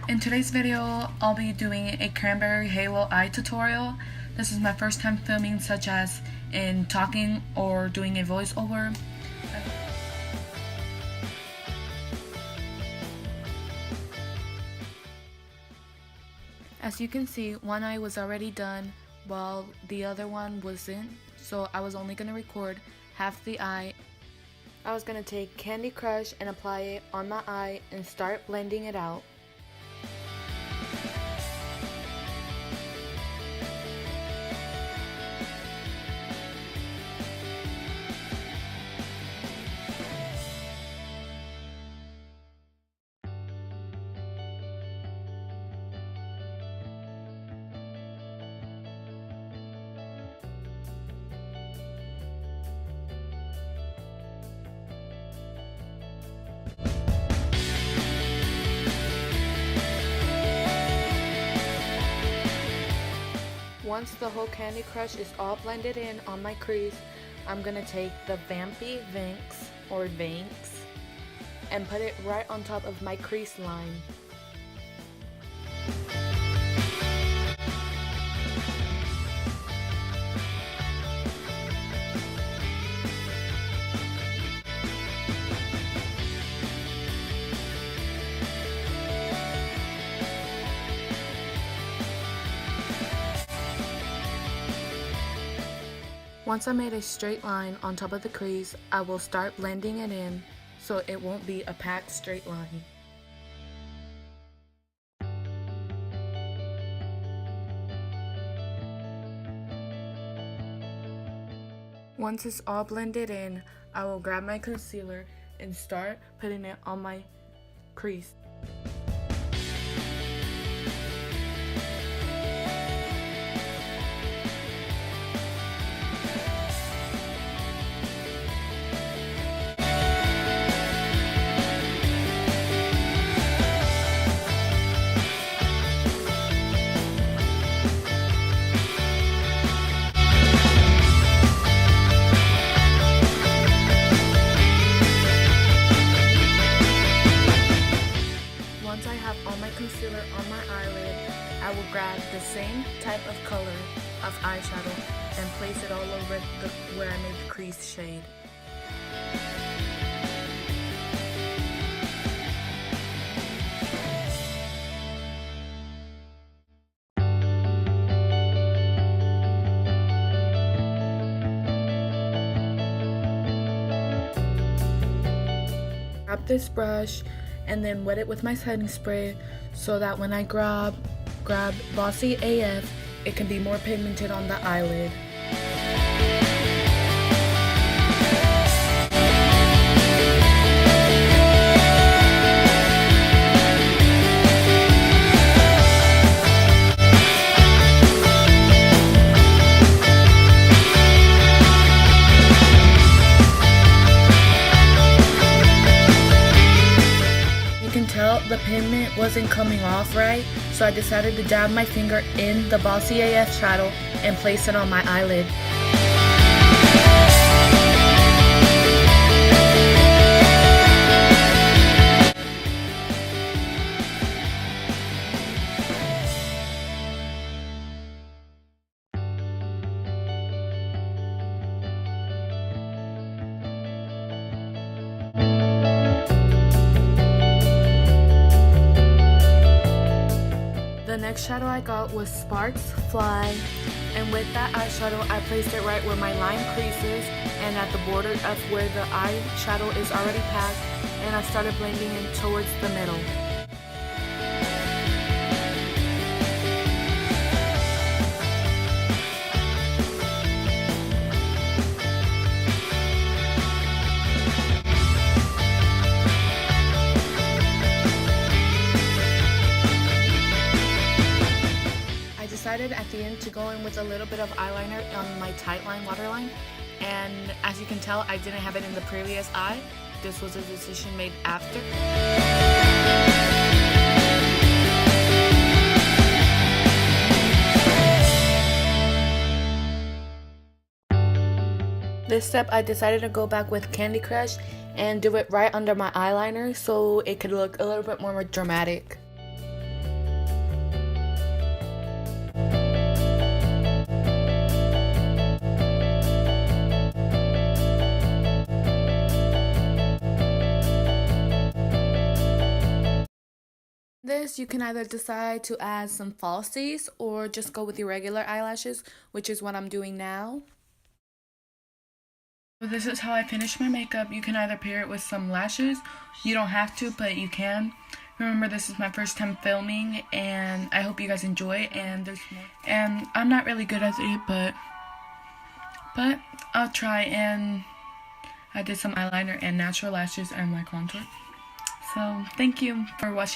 In today's video, I'll be doing a Cranberry Halo eye tutorial. This is my first time filming, such as in talking or doing a voiceover. As you can see, one eye was already done while the other one wasn't, so I was only going to record half the eye. I was going to take Candy Crush and apply it on my eye and start blending it out. Once the whole Candy Crush is all blended in on my crease, I'm going to take the Vampy Vinks or Vinks and put it right on top of my crease line. Once I made a straight line on top of the crease, I will start blending it in so it won't be a packed straight line. Once it's all blended in, I will grab my concealer and start putting it on my crease. Concealer on my eyelid, I will grab the same type of color of eyeshadow and place it all over where I made the crease shade. Grab this brush and then wet it with my setting spray so that when I grab Bossy AF, it can be more pigmented on the eyelid. The pigment wasn't coming off right, so I decided to dab my finger in the Bossy AF shadow and place it on my eyelid. The next shadow I got was Sparks Fly, and with that eyeshadow I placed it right where my line creases and at the border of where the eyeshadow is already packed, and I started blending in towards the middle. At the end to go in with a little bit of eyeliner on my tight line waterline, and as you can tell, I didn't have it in the previous eye. This was a decision made after. This step I decided to go back with Candy Crush and do it right under my eyeliner so it could look a little bit more dramatic. This, you can either decide to add some falsies or just go with your regular eyelashes, which is what I'm doing now. So this is how I finish my makeup. You can either pair it with some lashes. You don't have to, but you can. Remember, this is my first time filming, and I hope you guys enjoy. And I'm not really good at it, but I'll try. And I did some eyeliner and natural lashes and my contour. So thank you for watching.